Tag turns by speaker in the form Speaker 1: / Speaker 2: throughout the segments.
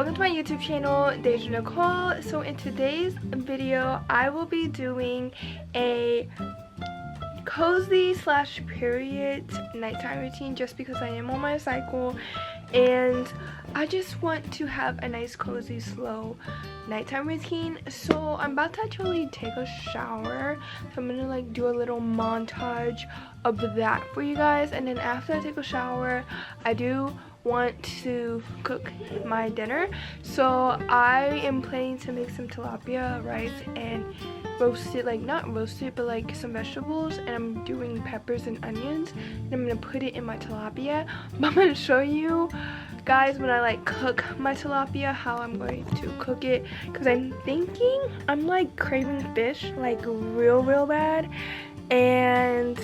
Speaker 1: welcome to my YouTube channel, Dajah Nicole. So in today's video, I will be doing a cozy / period nighttime routine just because I am on my cycle and I just want to have a nice cozy slow nighttime routine. So I'm about to actually take a shower, so I'm gonna like do a little montage of that for you guys, and then after I take a shower I do want to cook my dinner. So I am planning to make some tilapia rice and roast it, like not roast it but like some vegetables, and I'm doing peppers and onions and I'm gonna put it in my tilapia. But I'm gonna show you guys when I like cook my tilapia how I'm going to cook it, because I'm thinking I'm like craving fish like real bad, and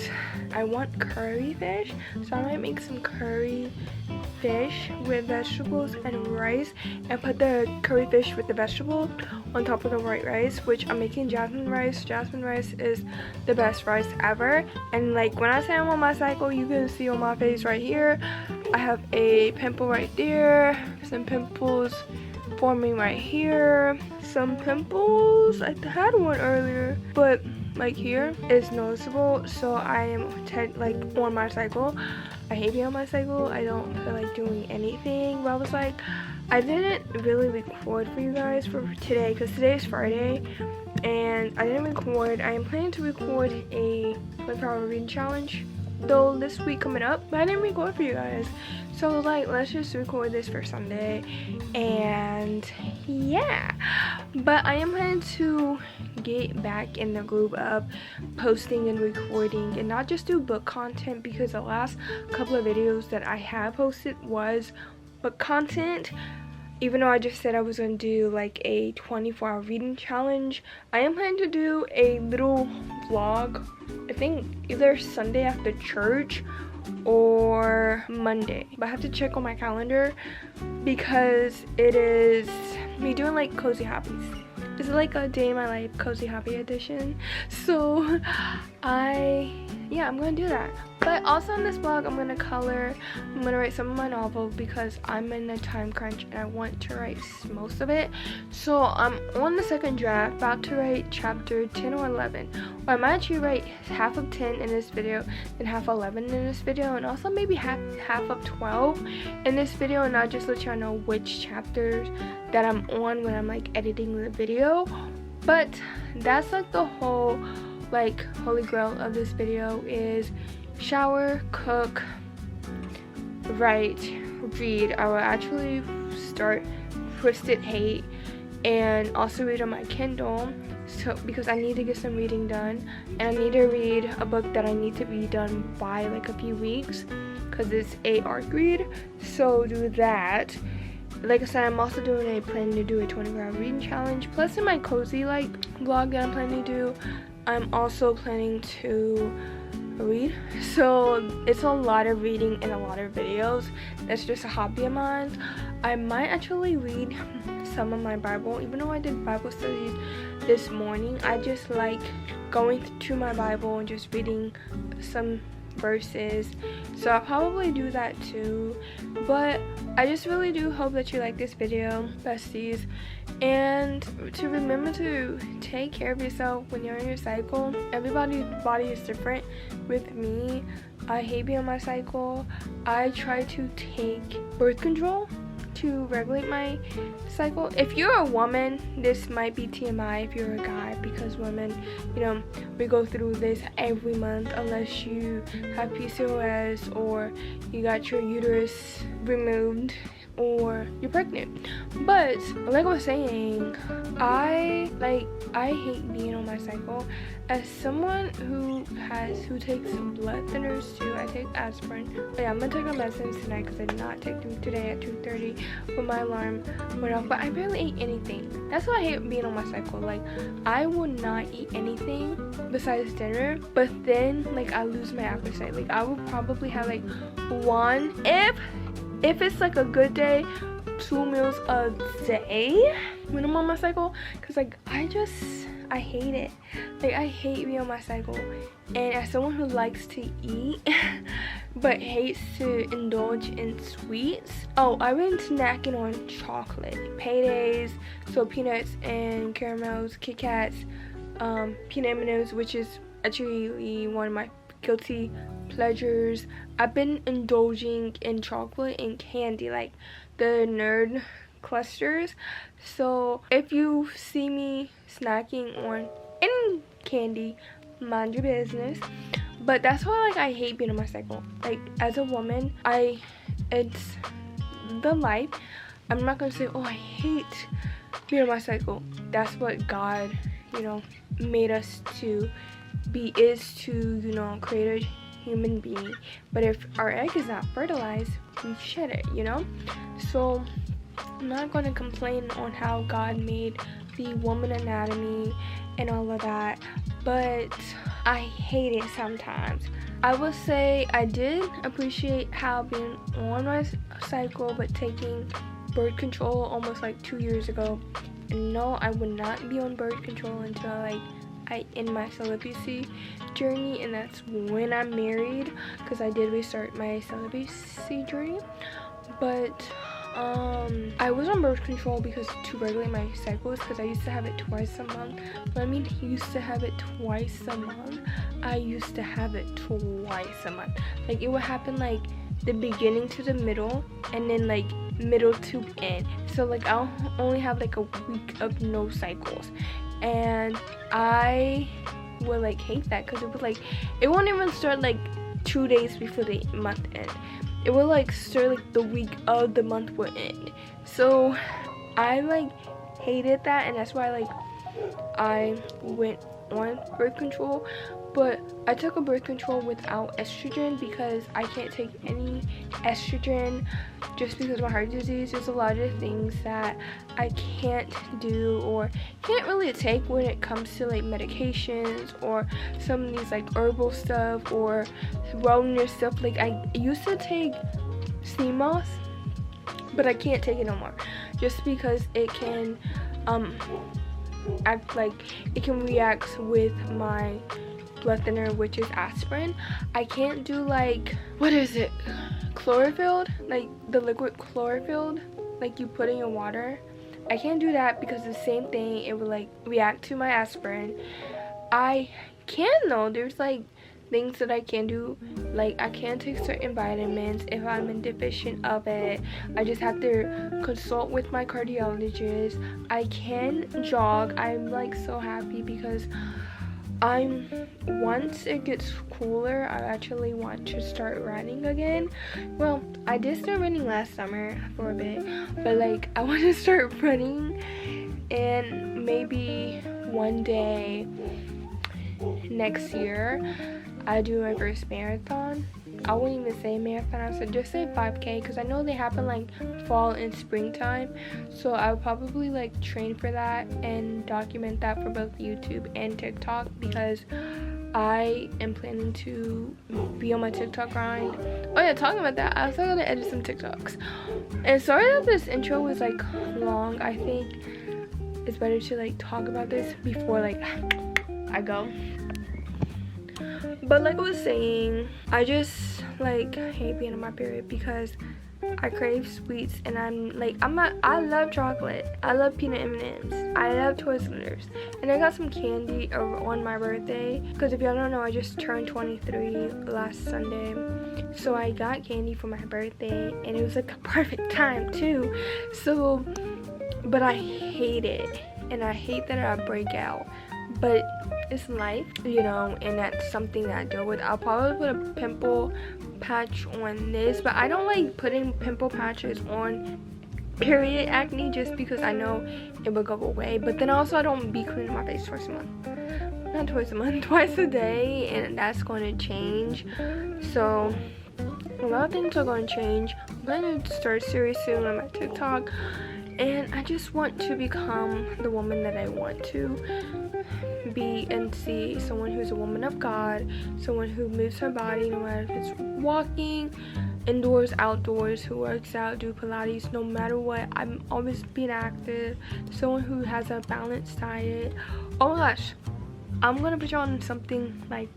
Speaker 1: I want curry fish, so I might make some curry fish with vegetables and rice and put the curry fish with the vegetable on top of the white rice, which I'm making jasmine rice. Jasmine rice is the best rice ever, and like when I say I'm on my cycle, you can see on my face right here I have a pimple right there, some pimples forming right here, some pimples, I had one earlier but like here is noticeable. So I am like on my cycle. I hate being on my cycle. I don't feel like doing anything, but I was like, I didn't really record for you guys for today because today is Friday and I didn't record. I am planning to record a 24-hour reading challenge though this week coming up, but I didn't record for you guys, so like let's just record this for Sunday. And yeah, but I am planning to get back in the groove of posting and recording and not just do book content, because the last couple of videos that I have posted was book content. Even though I just said I was going to do like a 24-hour reading challenge, I am planning to do a little vlog, I think either Sunday after church or Monday, but I have to check on my calendar because it is me doing like cozy hobbies. It's like a day in my life cozy hobby edition, so I'm gonna do that. But also in this vlog I'm gonna color, I'm gonna write some of my novel because I'm in a time crunch and I want to write most of it. So I'm on the second draft, about to write chapter 10 or 11, or I might actually write half of 10 in this video and half 11 in this video, and also maybe half of 12 in this video, and I'll just let y'all know which chapters that I'm on when I'm like editing the video. But that's like the whole like holy grail of this video is shower, cook, write, read. I will actually start Twisted Hate and also read on my Kindle, so because I need to get some reading done, and I need to read a book that I need to be done by like a few weeks because it's a arc read, so do that. Like I said, I'm also planning to do a 24-hour reading challenge, plus in my cozy like vlog that I'm planning to do, I'm also planning to read. So it's a lot of reading and a lot of videos. That's just a hobby of mine. I might actually read some of my Bible, even though I did Bible studies this morning. I just like going to my Bible and just reading some verses, so I'll probably do that too. But I just really do hope that you like this video, besties, and to remember to take care of yourself when you're on your cycle. Everybody's body is different. With me, I hate being on my cycle. I try to take birth control to regulate my cycle. If you're a woman, this might be TMI if you're a guy, because women, you know, we go through this every month unless you have PCOS or you got your uterus removed or you're pregnant. But like I was saying, I hate being on my cycle. As someone who takes blood thinners too, I take aspirin. But yeah, I'm gonna take my medicines tonight because I did not take them today at 2:30 when my alarm went off. But I barely ate anything. That's why I hate being on my cycle. Like, I will not eat anything besides dinner, but then like I lose my appetite. Like, I will probably have like one, if it's like a good day, 2 meals a day when I'm on my cycle, because like I I hate it. Like, I hate being on my cycle. And as someone who likes to eat but hates to indulge in sweets, oh, I've been snacking on chocolate. Paydays, so peanuts and caramels, Kit Kats, peanut M&Ms, which is actually one of my guilty pleasures. I've been indulging in chocolate and candy, like the nerd clusters. So if you see me snacking on any candy, mind your business. But that's why, like, I hate being on my cycle. Like, as a woman, it's the life. I'm not gonna say, oh, I hate being on my cycle. That's what God, you know, made us to be, is to, you know, create a human being. But if our egg is not fertilized, we shed it, you know. So I'm not going to complain on how God made the woman anatomy and all of that, but I hate it sometimes. I will say I did appreciate how being on my cycle but taking birth control almost like 2 years ago. And no, I would not be on birth control until like I end my celibacy journey, and that's when I'm married, because I did restart my celibacy journey. But I was on birth control because to regulate my cycles, because I used to have it twice a month. When I mean used to have it twice a month, I used to have it twice a month. Like, it would happen like the beginning to the middle, and then like middle to end. So like I'll only have like a week of no cycles, and I would like hate that, because it was like, it won't even start like 2 days before the month end. It will like start like the week of the month will end. So I like hated that, and that's why like I went on birth control. But I took a birth control without estrogen because I can't take any estrogen just because of my heart disease. There's a lot of things that I can't do or can't really take when it comes to like medications or some of these like herbal stuff or wellness stuff. Like, I used to take sea moss, but I can't take it no more just because it can act like it can react with my blood thinner, which is aspirin. I can't do like, what is it, chlorophyll, like the liquid chlorophyll, like you put in your water. I can't do that because the same thing, it would like react to my aspirin. I can though, there's like things that I can do, like I can take certain vitamins if I'm in deficient of it. I just have to consult with my cardiologist. I can jog. I'm like so happy because once it gets cooler, I actually want to start running again. Well, I did start running last summer for a bit, but like I want to start running, and maybe one day next year I do my first marathon. I wouldn't even say marathon, I said just say 5K, because I know they happen like fall and springtime. So I would probably like train for that and document that for both YouTube and TikTok, because I am planning to be on my TikTok grind. Oh yeah, talking about that, I was also gonna edit some TikToks. And sorry that this intro was like long. I think it's better to like talk about this before like I go. But like I was saying, I just like hate being on my period because I crave sweets, and I love chocolate. I love peanut M&Ms. I love Twizzlers. And I got some candy on my birthday, because if y'all don't know, I just turned 23 last Sunday. So I got candy for my birthday, and it was like a perfect time too. So, but I hate it, and I hate that I break out. But it's life, you know, and that's something that I deal with. I'll probably put a pimple patch on this, but I don't like putting pimple patches on period acne just because I know it will go away. But then also I don't be cleaning my face twice a month. Not twice a month, twice a day, and that's going to change. So a lot of things are going to change. I'm going to start series soon on my TikTok, and I just want to become the woman that I want to be and see, someone who's a woman of God, someone who moves her body no matter if it's walking, indoors, outdoors, who works out, do Pilates, no matter what. I'm always being active, someone who has a balanced diet, Oh my gosh, I'm gonna put you on something like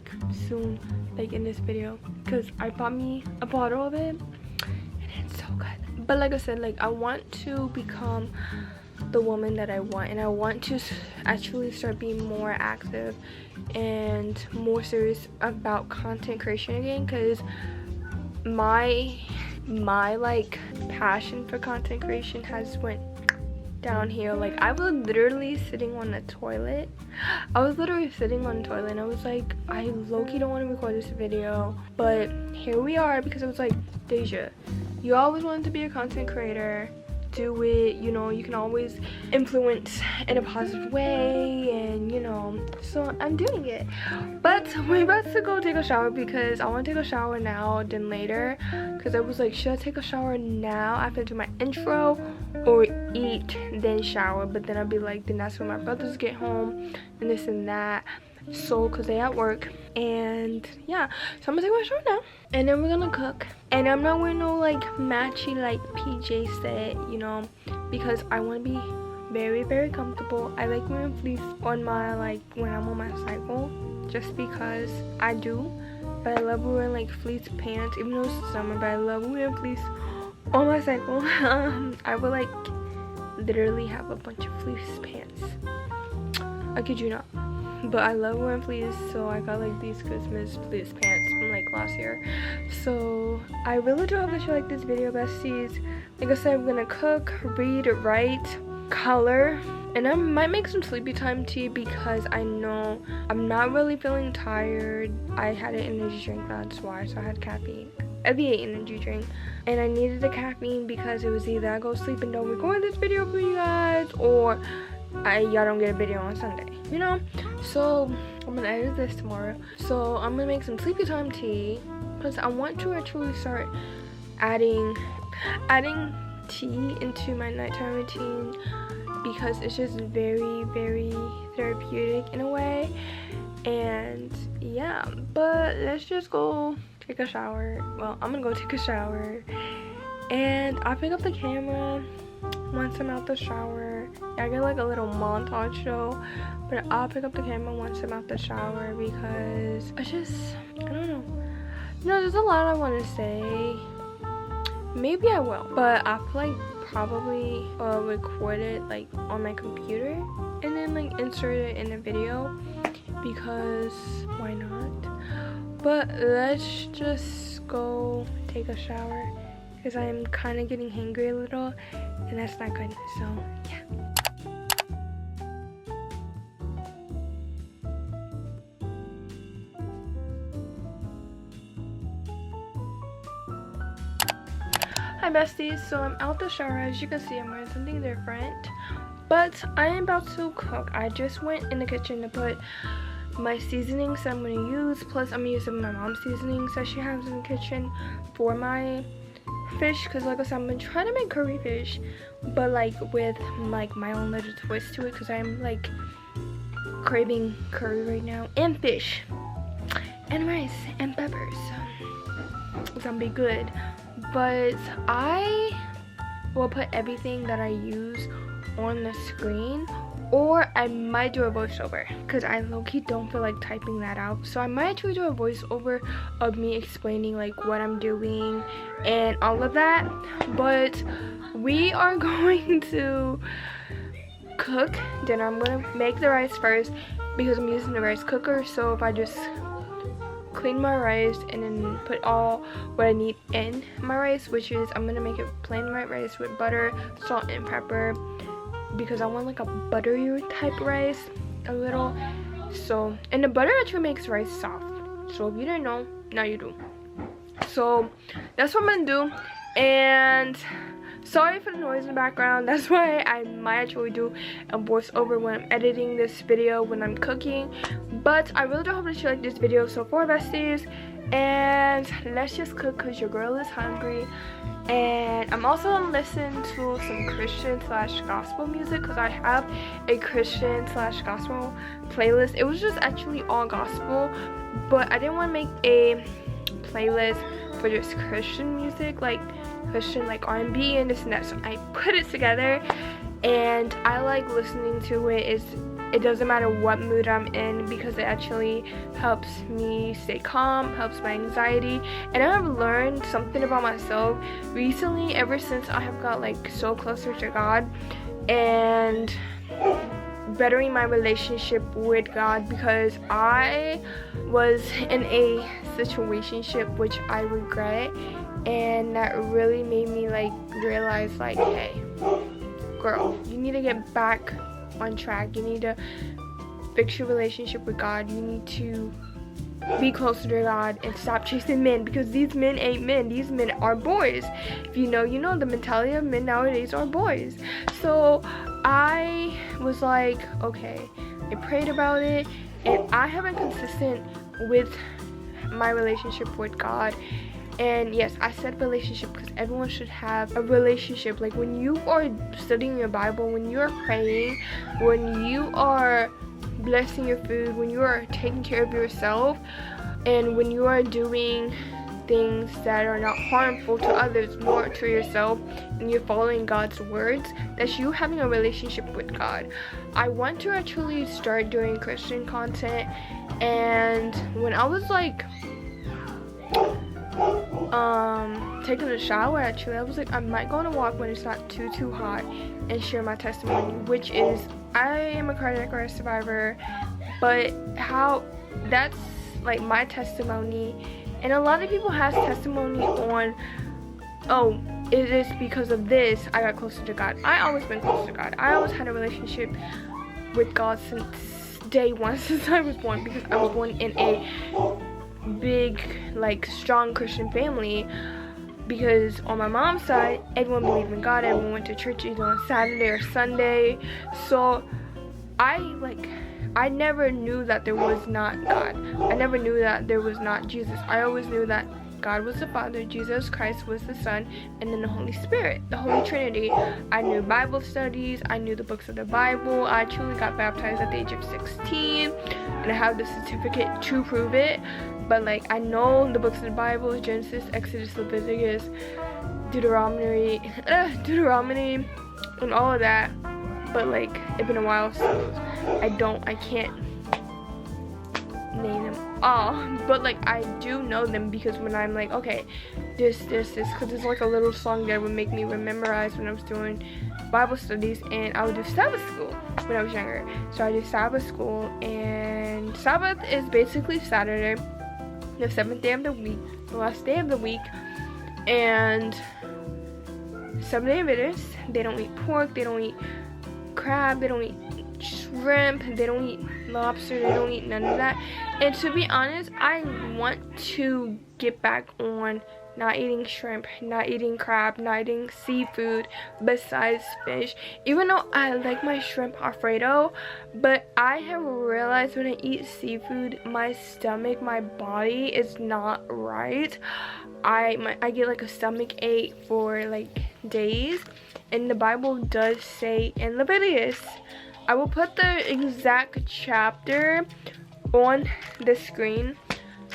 Speaker 1: soon, like in this video, because I bought me a bottle of it and it's so good. But like I said, like I want to become the woman that I want, and I want to actually start being more active and more serious about content creation again, because my like passion for content creation has went down here. Like I was literally sitting on the toilet. I was literally sitting on the toilet and I was like, I low-key don't want to record this video, but here we are, because I was like, Dajah, you always wanted to be a content creator. Do it, you know, you can always influence in a positive way, and you know, so I'm doing it. But we're about to go take a shower, because I want to take a shower now than later, because I was like, should I take a shower now after I do my intro, or eat then shower? But then I'd be like, then that's when my brothers get home and this and that, so because they at work. And yeah, so I'm gonna take my shower now, and then we're gonna cook. And I'm not wearing no like matchy like PJ set, you know, because I want to be very, very comfortable. I like wearing fleece on my, like when I'm on my cycle, just because I do. But I love wearing like fleece pants, even though it's summer, but I love wearing fleece on my cycle. I would like literally have a bunch of fleece pants, I kid you not. But I love wearing fleece, so I got like these Christmas fleece pants from like last year. So I really do hope that you like this video, besties. Like I said, I'm gonna cook, read, write, color, and I might make some sleepy time tea, because I know I'm not really feeling tired. I had an energy drink, that's why. So I had caffeine, a V8 energy drink, and I needed the caffeine because it was either I go sleep and don't record this video for you guys, or y'all don't get a video on Sunday, you know. So I'm gonna edit this tomorrow, so I'm gonna make some sleepy time tea, because I want to actually start adding tea into my nighttime routine, because it's just very, very therapeutic in a way. And yeah, but let's just go take a shower. Well, I'm gonna go take a shower, and I'll pick up the camera once I'm out the shower. I get like a little montage show, but I'll pick up the camera once I'm out the shower, because I don't know. You know, there's a lot I want to say. Maybe I will, but I'll like probably record it like on my computer and then like insert it in a video, because why not? But let's just go take a shower, because I'm kind of getting hangry a little, and that's not good. So yeah. Hi besties, so I'm out the shower. As you can see, I'm wearing something different, but I am about to cook. I just went in the kitchen to put my seasonings that I'm going to use, plus I'm using my mom's seasonings that she has in the kitchen for my fish, because like I said, I've been trying to make curry fish, but like with like my own little twist to it, because I'm like craving curry right now, and fish and rice and peppers, so it's gonna be good. But I will put everything that I use on the screen, or I might do a voiceover, because I low-key don't feel like typing that out. So I might actually do a voiceover of me explaining like what I'm doing and all of that. But we are going to cook dinner. I'm gonna make the rice first, because I'm using the rice cooker. So if I just clean my rice and then put all what I need in my rice, which is I'm gonna make it plain white rice with butter, salt, and pepper, because I want like a buttery type rice a little. So, and the butter actually makes rice soft, so if you didn't know, now you do. So that's what I'm gonna do. And sorry for the noise in the background, that's why I might actually do a voiceover when I'm editing this video when I'm cooking. But I really do hope that you like this video so far, besties, and let's just cook, because your girl is hungry. And I'm also gonna listen to some Christian / gospel music, because I have a Christian / gospel playlist. It was just actually all gospel, but I didn't want to make a playlist for just Christian music, like Christian like R&B and this and that. So I put it together, and I like listening to it. It's it doesn't matter what mood I'm in, because it actually helps me stay calm, helps my anxiety. And I have learned something about myself recently, ever since I have got like so closer to God and bettering my relationship with God, because I was in a situationship which I regret, and that really made me like realize like, hey girl, you need to get back on track. You need to fix your relationship with God. You need to be closer to God and stop chasing men, because these men ain't men. These men are boys. If you know, you know. The mentality of men nowadays are boys. So I was like, okay, I prayed about it, and I have been consistent with my relationship with God. And yes, I said relationship because everyone should have a relationship. Like when you are studying your Bible, when you are praying, when you are blessing your food, when you are taking care of yourself, and when you are doing things that are not harmful to others, nor to yourself, and you're following God's words, that's you having a relationship with God. I want to actually start doing Christian content, and when I was like taking a shower, actually I was like, I might go on a walk when it's not too hot and share my testimony, which is I am a cardiac arrest survivor, but how that's like my testimony. And a lot of people has testimony on, oh, it is because of this I got closer to God. I always been close to God. I always had a relationship with God since day one, since I was born, because I was born in a big, like, strong Christian family, because on my mom's side, everyone believed in God. Everyone went to church either on Saturday or Sunday. So I never knew that there was not God. I never knew that there was not Jesus. I always knew that God was the Father, Jesus Christ was the Son, and then the Holy Spirit, the Holy Trinity. I knew Bible studies, I knew the books of the Bible. I truly got baptized at the age of 16, and I have the certificate to prove it. But like, I know the books of the Bible, Genesis, Exodus, Leviticus, Deuteronomy, and all of that. But like, it's been a while, so I can't name them all. But like, I do know them, because when I'm like, okay, this, because it's like a little song that would make me memorize when I was doing Bible studies, and I would do Sabbath school when I was younger. So I did Sabbath school, and Sabbath is basically Saturday, the 7th day of the week, the last day of the week, and some Leviticus, they don't eat pork, they don't eat crab, they don't eat shrimp, they don't eat lobster, they don't eat none of that. And to be honest, I want to get back on not eating shrimp, not eating crab, not eating seafood besides fish, even though I like my shrimp alfredo. But I have realized when I eat seafood, my stomach, my body is not right. I get like a stomach ache for like days. And the Bible does say in Leviticus, I will put the exact chapter on the screen,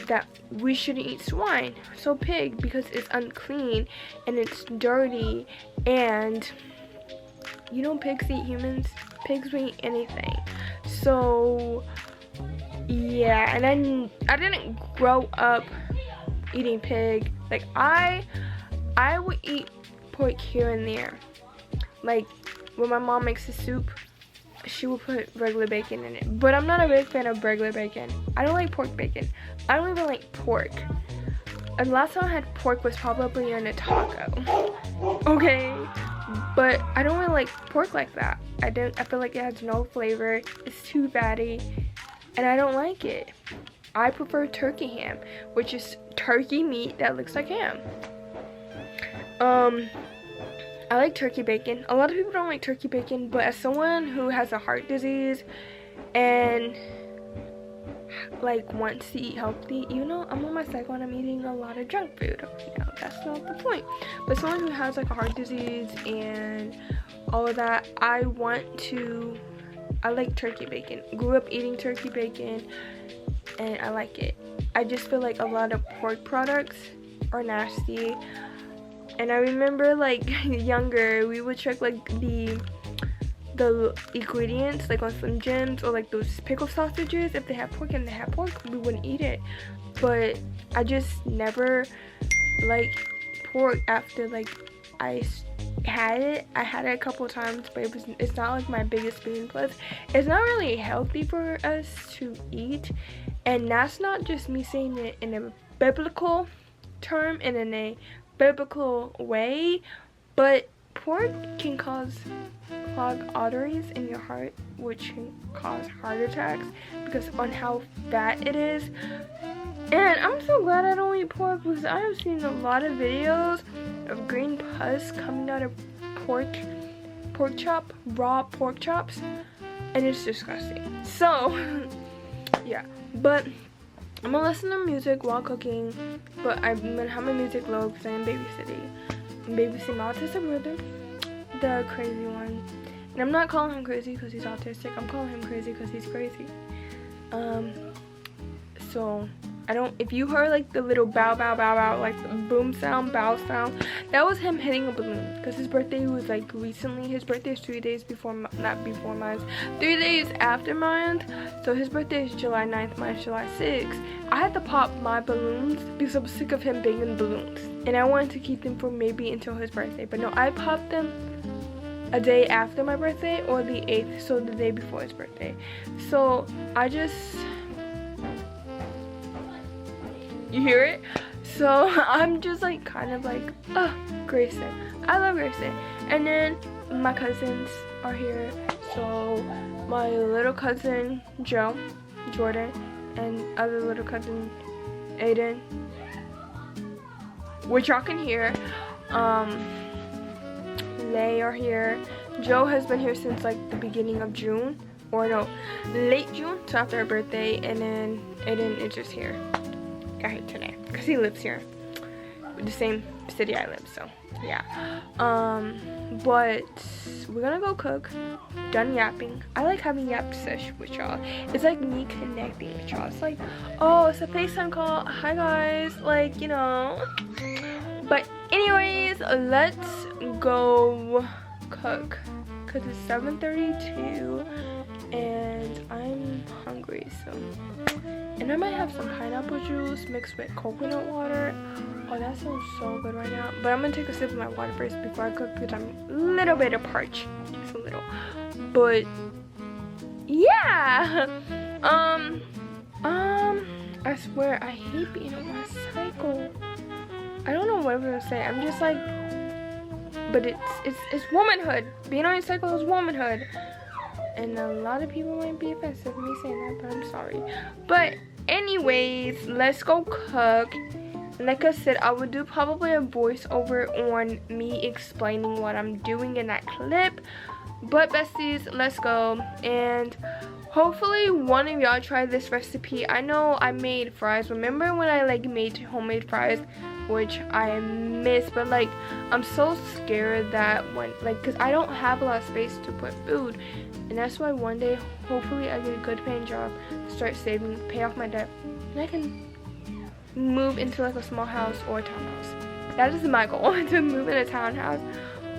Speaker 1: that we shouldn't eat swine, so pig, because it's unclean and it's dirty. And you know, pigs eat humans, pigs will eat anything. So yeah, and I didn't grow up eating pig. Like I would eat pork here and there. Like when my mom makes a soup, she will put regular bacon in it, but I'm not a big fan of regular bacon. I don't like pork bacon. I don't even like pork. And last time I had pork was probably in a taco. Okay, but I don't really like pork like that. I feel like it has no flavor. It's too fatty, and I don't like it. I prefer turkey ham, which is turkey meat that looks like ham. I like turkey bacon. A lot of people don't like turkey bacon, but as someone who has a heart disease and like wants to eat healthy, you know, I'm on my cycle and I'm eating a lot of junk food. You know, that's not the point. But someone who has like a heart disease and all of that, I like turkey bacon. Grew up eating turkey bacon, and I like it. I just feel like a lot of pork products are nasty. And I remember like younger, we would check like the the ingredients, like on Slim Jims or like those pickle sausages, if they have pork and they have pork, we wouldn't eat it. But I just never like pork after like I had it. I had it a couple times, but it's not like my biggest thing. Plus it's not really healthy for us to eat, and that's not just me saying it in a biblical term and in a biblical way, but pork can cause clogged arteries in your heart, which can cause heart attacks because on how fat it is. And I'm so glad I don't eat pork, because I have seen a lot of videos of green pus coming out of raw pork chops, and it's disgusting. So yeah, but I'm gonna listen to music while cooking, but I'm gonna have my music low because I am babysitting my autistic brother, the crazy one. And I'm not calling him crazy because he's autistic. I'm calling him crazy because he's crazy. So I don't, if you heard like the little bow bow bow bow, like the boom sound, bow sound, that was him hitting a balloon, because his birthday was like recently. His birthday is 3 days before, not before mine, 3 days after mine. So his birthday is July 9th, mine's July 6th. I had to pop my balloons because I was sick of him banging balloons, and I wanted to keep them for maybe until his birthday. But no, I popped them a day after my birthday, or the 8th, so the day before his birthday. So I just, you hear it? So I'm just like kind of like, Grayson. I love Grayson. And then my cousins are here. So my little cousin Jordan, and other little cousin Aiden, which y'all can hear. They are here. Joe has been here since like the beginning of June, or no, late June, so after her birthday. And then Aiden is just here. Got here today because he lives here, the same city I live. So yeah, but we're gonna go cook. Done yapping. I like having yap sesh with y'all. It's like me connecting with y'all. It's like, oh, it's a FaceTime call. Hi guys, like, you know. But anyways, let's go cook because it's 7:32 and I'm hungry. So, and I might have some pineapple juice mixed with coconut water. Oh, that sounds so good right now. But I'm gonna take a sip of my water first before I cook because I'm a little bit of parched, just a little. But yeah, I swear I hate being on my cycle. I don't know what I'm gonna say. I'm just like, but it's womanhood. Being on your cycle is womanhood. And a lot of people might be offensive with me saying that, but I'm sorry. But anyways, let's go cook. Like I said, I would do probably a voiceover on me explaining what I'm doing in that clip. But besties, let's go. And hopefully one of y'all try this recipe. I know I made fries. Remember when I like made homemade fries, which I miss, but like I'm so scared that when, like, because I don't have a lot of space to put food, and that's why one day hopefully I get a good paying job, start saving, pay off my debt, and I can move into like a small house or a townhouse. That is my goal, to move in a townhouse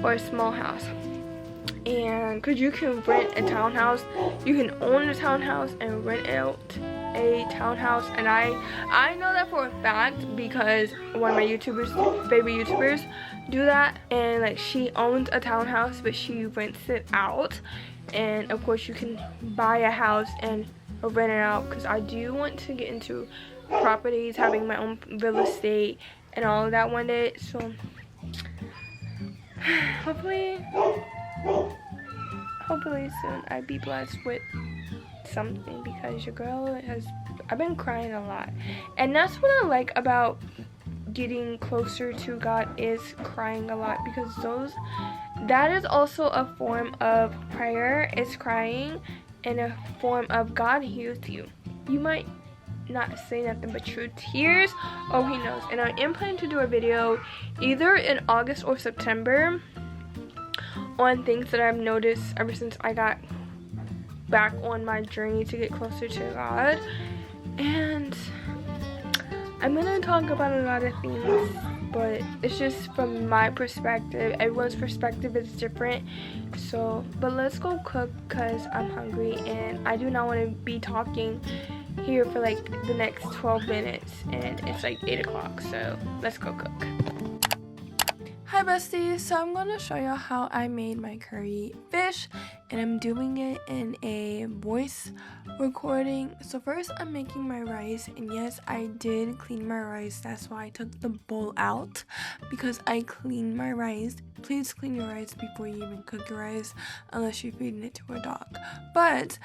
Speaker 1: or a small house. And because you can rent a townhouse, you can own a townhouse and rent out a townhouse. And I know that for a fact because one of my favorite YouTubers do that. And like, she owns a townhouse but she rents it out. And of course you can buy a house and rent it out, because I do want to get into properties, having my own real estate and all of that one day. So hopefully soon I'd be blessed with something, because your girl I've been crying a lot, and that's what I like about getting closer to God, is crying a lot, because that is also a form of prayer. It's crying, and a form of God hears you. You might not say nothing, but your tears, oh, he knows. And I am planning to do a video either in August or September on things that I've noticed ever since I got back on my journey to get closer to God. And I'm gonna talk about a lot of things but it's just from my perspective. Everyone's perspective is different. So, but let's go cook because I'm hungry and I do not want to be talking here for like the next 12 minutes and it's like 8 o'clock, so let's go cook. Hi besties, so I'm going to show you how I made my curry fish, and I'm doing it in a voice recording. So first I'm making my rice, and yes, I did clean my rice. That's why I took the bowl out, because I cleaned my rice. Please clean your rice before you even cook your rice, unless you're feeding it to a dog. But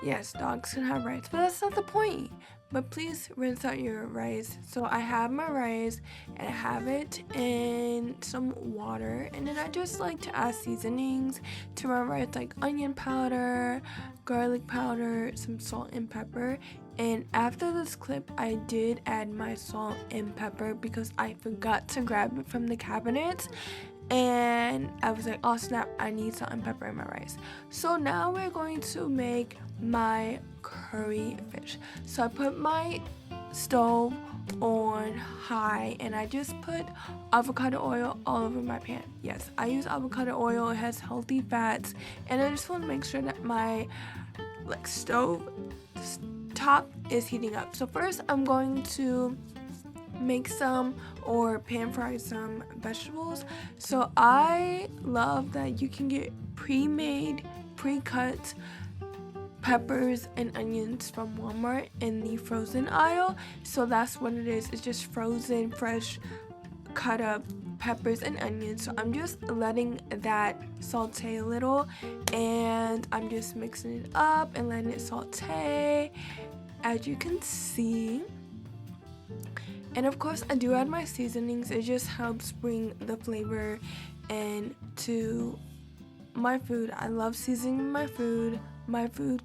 Speaker 1: yes, dogs can have rice, but that's not the point. But please rinse out your rice. So I have my rice and I have it in some water, and then I just like to add seasonings to my rice, like onion powder, garlic powder, some salt and pepper. And after this clip, I did add my salt and pepper because I forgot to grab it from the cabinet. And I was like, oh snap, I need salt and pepper in my rice. So now we're going to make my curry fish. So I put my stove on high and I just put avocado oil all over my pan. Yes, I use avocado oil. It has healthy fats, and I just want to make sure that my stove top is heating up. So first I'm going to make some or pan fry some vegetables. So I love that you can get pre-made, pre-cut peppers and onions from Walmart in the frozen aisle. So that's what it is. It's just frozen, fresh, cut up peppers and onions. So I'm just letting that saute a little, and I'm just mixing it up and letting it saute, as you can see. And of course I do add my seasonings. It just helps bring the flavor into my food. I love seasoning my food. My food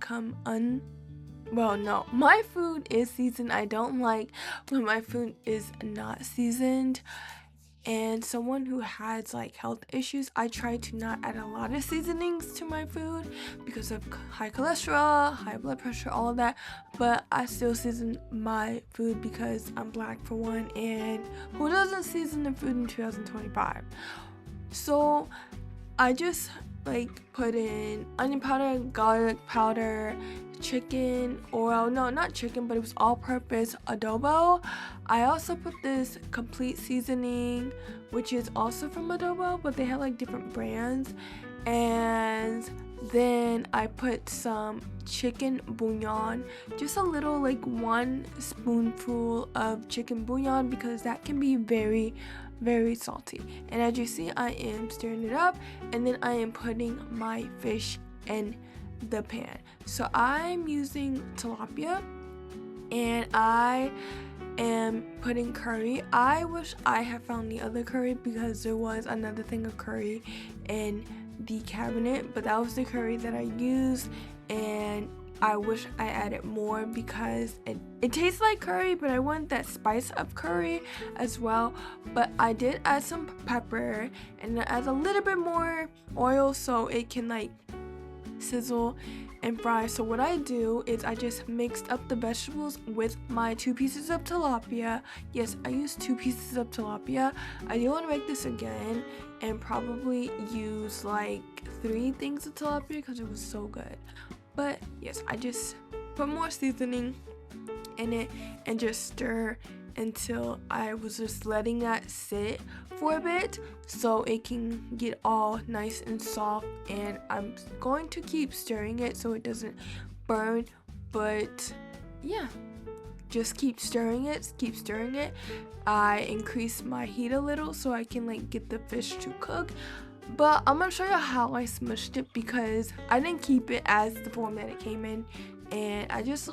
Speaker 1: my food is seasoned. I don't like when my food is not seasoned. And someone who has like health issues, I try to not add a lot of seasonings to my food because of high cholesterol, high blood pressure, all of that. But I still season my food because I'm black for one, and who doesn't season their food in 2025? So I just put in onion powder, garlic powder, chicken oil, no, not chicken, but it was all-purpose adobo. I also put this complete seasoning, which is also from adobo, but they have different brands. And then I put some chicken bouillon, just a little 1 spoonful of chicken bouillon, because that can be very, very salty. And as you see, I am stirring it up, and then I am putting my fish in the pan. So I'm using tilapia, and I am putting curry. I wish I had found the other curry, because there was another thing of curry in the cabinet, but that was the curry that I used, and I wish I added more because it tastes like curry, but I want that spice of curry as well. But I did add some pepper, and it adds a little bit more oil so it can sizzle and fry. So what I do is I just mixed up the vegetables with my 2 pieces of tilapia. Yes, I used 2 pieces of tilapia. I do want to make this again and probably use 3 things of tilapia because it was so good. But yes, I just put more seasoning in it and just stir until I was just letting that sit for a bit so it can get all nice and soft. And I'm going to keep stirring it so it doesn't burn, but yeah, just keep stirring it. I increased my heat a little so I can get the fish to cook. But I'm gonna show you how I smushed it because I didn't keep it as the format it came in, and I just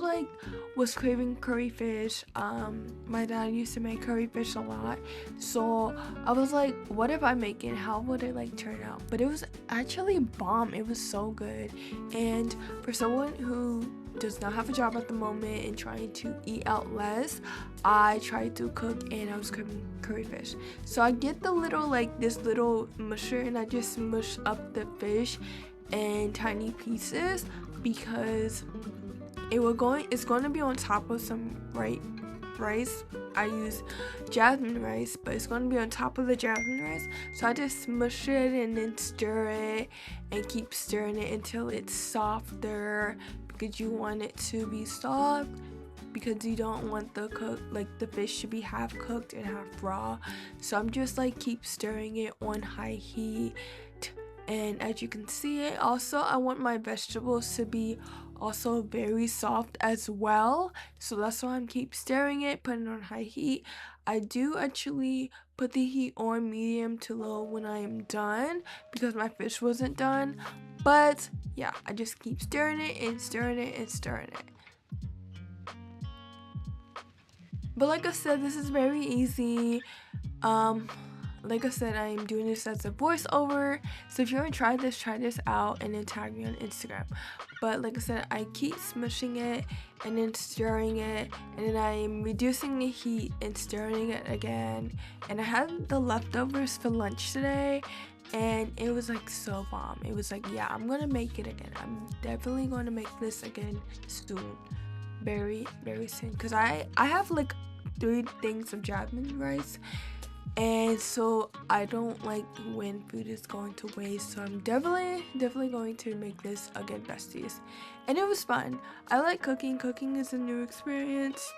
Speaker 1: was craving curry fish. My dad used to make curry fish a lot, so I was like, what if I make it? How would it turn out? But it was actually bomb. It was so good. And for someone who does not have a job at the moment and trying to eat out less, I tried to cook and I was cooking curry fish. So I get the little this little musher, and I just mush up the fish in tiny pieces because it's going to be on top of some rice. I use jasmine rice, but it's going to be on top of the jasmine rice. So I just smush it and then stir it and keep stirring it until it's softer, because you want it to be soft, because you don't want the fish to be half cooked and half raw. So I'm just like keep stirring it on high heat. And as you can see, also I want my vegetables to be also very soft as well. So that's why I'm keep stirring it, putting it on high heat. I do actually put the heat on medium to low when I am done, because my fish wasn't done. But yeah, I just keep stirring it and stirring it and stirring it. But like I said, this is very easy. Like I said, I am doing this as a voiceover, so if you haven't tried this, try this out and then tag me on Instagram. But like I said, I keep smushing it and then stirring it, and then I am reducing the heat and stirring it again. And I had the leftovers for lunch today, and it was like so bomb. It was like, yeah, I'm gonna make it again. I'm definitely gonna make this again soon, very soon, because I have like 3 things of jasmine rice. And so I don't like when food is going to waste. So I'm definitely going to make this again, besties. And it was fun. I like cooking. Cooking is a new experience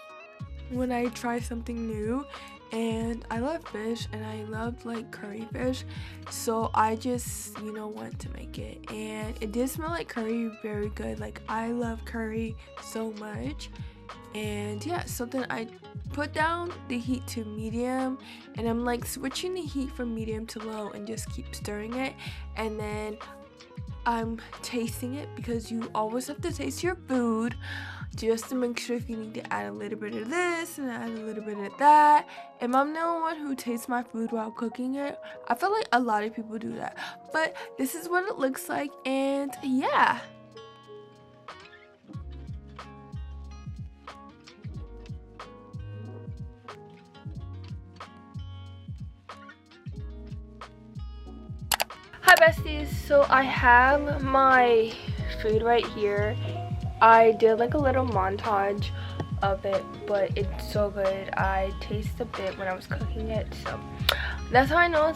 Speaker 1: when I try something new. And I love fish, and I love like curry fish. So I just, want to make it. And it did smell like curry very good. Like I love curry so much. And yeah, so then I put down the heat to medium, and I'm like switching the heat from medium to low and just keep stirring it. And then I'm tasting it, because you always have to taste your food just to make sure if you need to add a little bit of this and add a little bit of that. And I'm the one who tastes my food while cooking it. I feel like a lot of people do that, but this is what it looks like. And yeah. Hi besties, so I have my food right here. I did like a little montage of it, but it's so good. I tasted a bit when I was cooking it, so that's how I know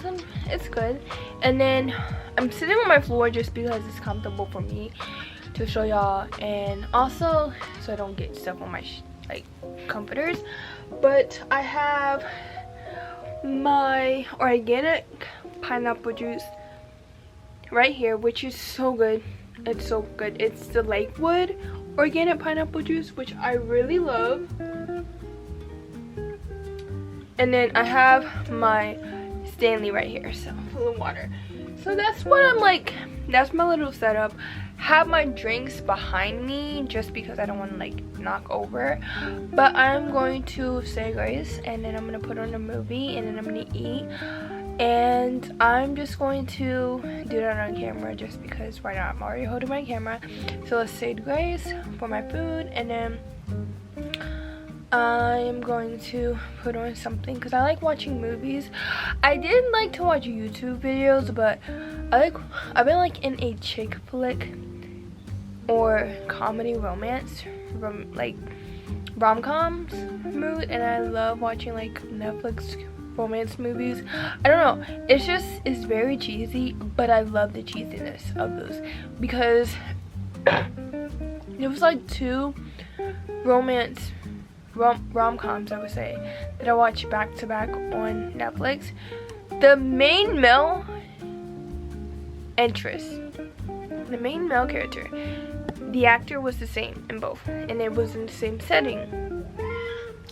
Speaker 1: it's good. And then I'm sitting on my floor just because it's comfortable for me to show y'all, and also so I don't get stuff on my comforters. But I have my organic pineapple juice right here, which is so good. It's so good. It's the Lakewood organic pineapple juice, which I really love. And then I have my Stanley right here, so full of water. So that's what I'm like, that's my little setup. Have my drinks behind me just because I don't want to knock over. But I'm going to say grace, and then I'm going to put on a movie, and then I'm going to eat. And I'm just going to do that on camera just because why not? I'm already holding my camera. So let's say grace for my food, and then I'm going to put on something because I like watching movies. I did like to watch YouTube videos, but I've been in a chick flick or comedy romance from rom-coms mood, and I love watching Netflix romance movies. I don't know, it's very cheesy, but I love the cheesiness of those, because it was 2 rom-coms I would say that I watched back to back on Netflix. The main male character, the actor was the same in both, and it was in the same setting,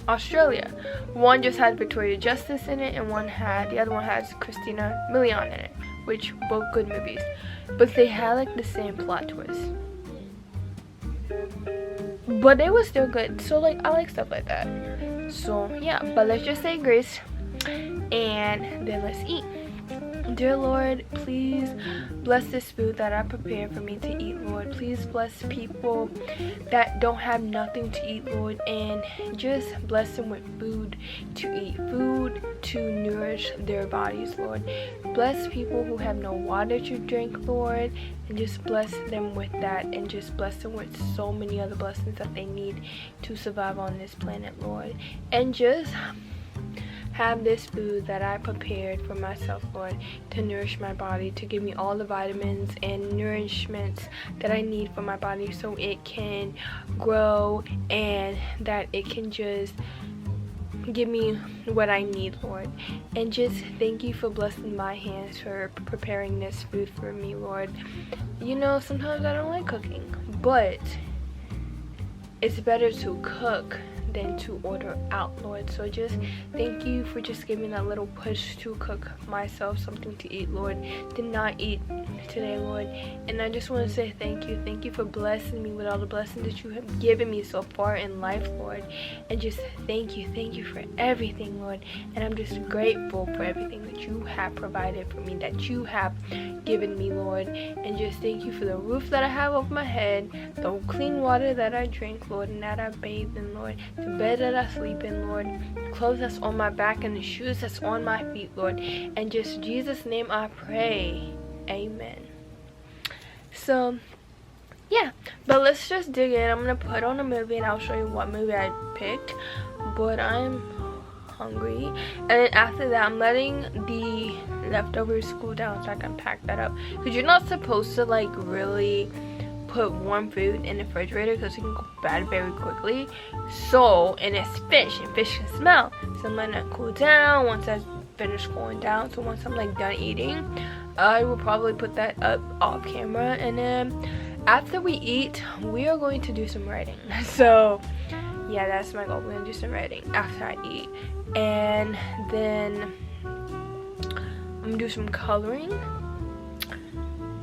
Speaker 1: Australia. One just had Victoria Justice in it, and the other one has Christina Milian in it, which both good movies, but they had the same plot twist, but they were still good. So I like stuff like that. So yeah, but let's just say grace and then let's eat. Dear Lord, please bless this food that I prepared for me to eat, Lord. Please bless people that don't have nothing to eat, Lord, and just bless them with food to eat, food to nourish their bodies, Lord. Bless people who have no water to drink, Lord, and just bless them with that, and just bless them with so many other blessings that they need to survive on this planet, Lord. And just have this food that I prepared for myself, Lord, to nourish my body, to give me all the vitamins and nourishments that I need for my body so it can grow and that it can just give me what I need, Lord. And just thank you for blessing my hands for preparing this food for me, Lord. You know, sometimes I don't like cooking, but it's better to cook than to order out, Lord. So just thank you for just giving that little push to cook myself something to eat, Lord. Did not eat today, Lord, and I just want to say thank you for blessing me with all the blessings that you have given me so far in life, Lord. And just thank you for everything, Lord. And I'm just grateful for everything that you have provided for me, that you have given me, Lord. And just thank you for the roof that I have over my head, the clean water that I drink, Lord, and that I bathe in, Lord, the bed that I sleep in, Lord, the clothes that's on my back and the shoes that's on my feet, Lord. And just in Jesus' name I pray, amen. So yeah, but let's just dig in. I'm gonna put on a movie and I'll show you what movie I picked. But I'm hungry, and then after that I'm letting the leftovers cool down so I can pack that up, because you're not supposed to like really put warm food in the refrigerator because it can go bad very quickly. So, and it's fish, and fish can smell, so I'm letting it cool down once I finish cooling down. So once I'm like done eating, I will probably put that up off camera, and then after we eat we are going to do some writing. So yeah, that's my goal. We're gonna do some writing after I eat, and then I'm gonna do some coloring,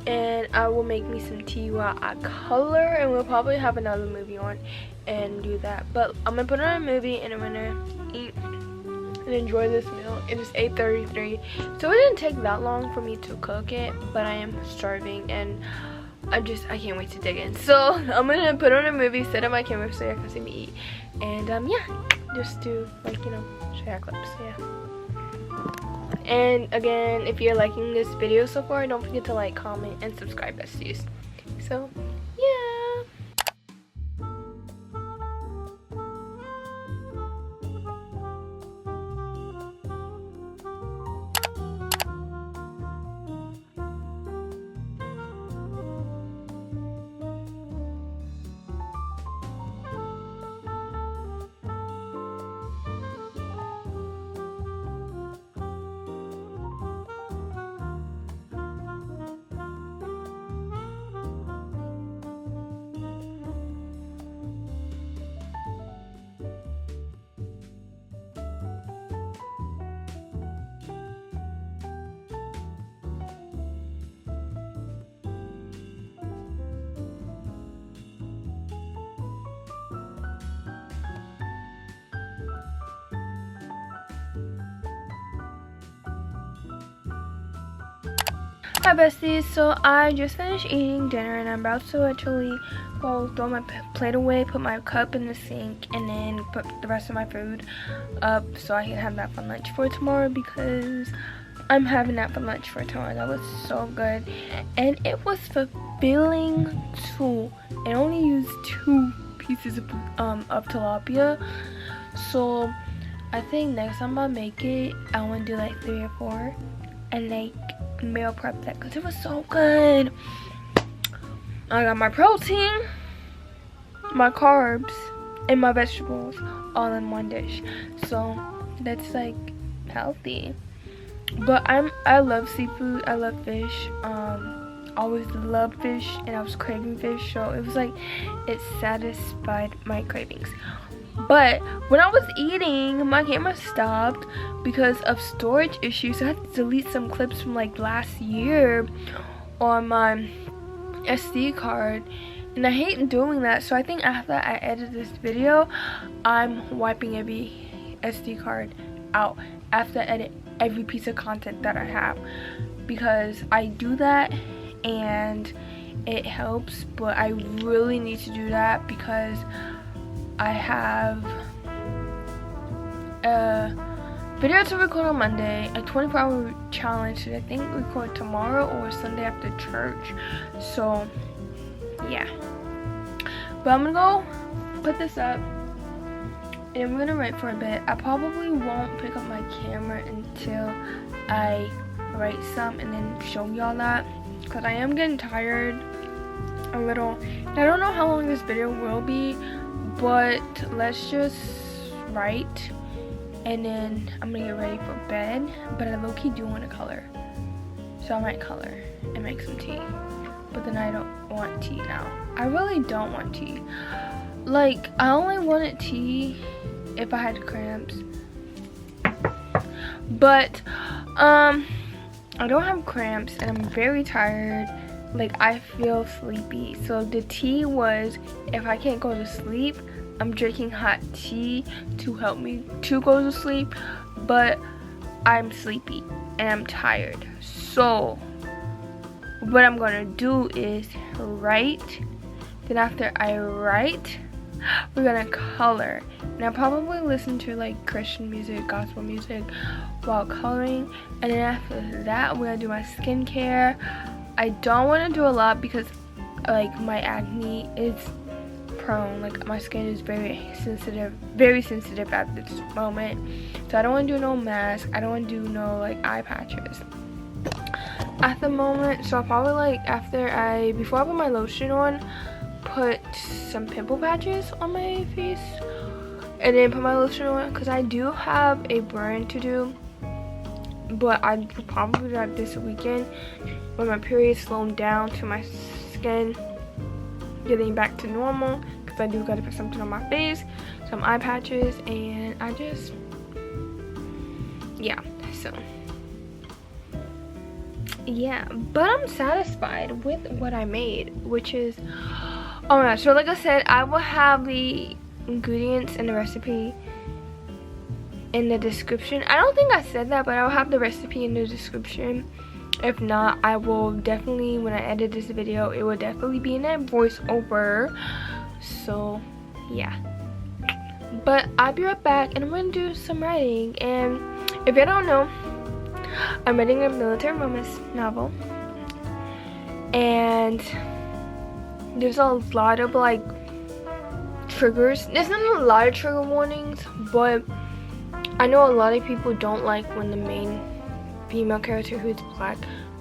Speaker 1: and I will make me some tea while I color, and we'll probably have another movie on and do that. But I'm gonna put on a movie and I'm gonna eat and enjoy this meal. It is 8:33, so it didn't take that long for me to cook it, but I am starving and I can't wait to dig in. So I'm gonna put on a movie, set up my camera so you can see me eat, and yeah, just do like, you know, share clips. Yeah. And again, if you're liking this video so far, don't forget to like, comment, and subscribe, besties. So yeah. Hi besties, so I just finished eating dinner and I'm about to actually go throw my plate away, put my cup in the sink, and then put the rest of my food up so I can have that for lunch for tomorrow, because I'm having that for lunch for tomorrow. That was so good, and it was fulfilling too. It only used 2 pieces of tilapia, so I think next time I make it, I want to do like 3 or 4 and like meal prep that, because it was so good. I got my protein, my carbs, and my vegetables all in one dish, so that's like healthy. But I love seafood, I love fish, always loved fish, and I was craving fish, so it was like it satisfied my cravings. But when I was eating, my camera stopped because of storage issues, so I had to delete some clips from like last year on my SD card, and I hate doing that. So I think after I edit this video, I'm wiping every SD card out after I edit every piece of content that I have, because I do that and it helps, but I really need to do that because I have a video to record on Monday, a 24-hour challenge that I think record tomorrow or Sunday after church. So yeah, but I'm gonna go put this up and I'm gonna write for a bit. I probably won't pick up my camera until I write some and then show y'all that, because I am getting tired a little. I don't know how long this video will be, but let's just write and then I'm gonna get ready for bed. But I low-key do want to color, so I might color and make some tea, but then I don't want tea now. I really don't want tea. Like, I only wanted tea if I had cramps, but I don't have cramps and I'm very tired. Like, I feel sleepy, so the tea was, if I can't go to sleep, I'm drinking hot tea to help me to go to sleep, but I'm sleepy and I'm tired. So what I'm gonna do is write, then after I write, we're gonna color, and I'll probably listen to like Christian music, gospel music while coloring, and then after that we're gonna do my skincare. I don't want to do a lot because like my acne is prone, like my skin is very sensitive at this moment, so I don't want to do no mask, I don't want to do no like eye patches at the moment. So I'll probably like before I put my lotion on, put some pimple patches on my face and then put my lotion on, because I do have a burn to do, but I will probably do that this weekend when my period's slowing down to my skin getting back to normal, because I do gotta put something on my face, some eye patches, and I just, yeah, so yeah. But I'm satisfied with what I made, which is, oh my gosh, so like I said, I will have the ingredients and the recipe in the description. I don't think I said that, but I'll have the recipe in the description. If not, I will definitely, when I edit this video, it will definitely be in that voiceover. So yeah, but I'll be right back and I'm gonna do some writing. And if you don't know, I'm writing a military romance novel, and there's a lot of like triggers. There's not a lot of trigger warnings, but I know a lot of people don't like when the main female character who's black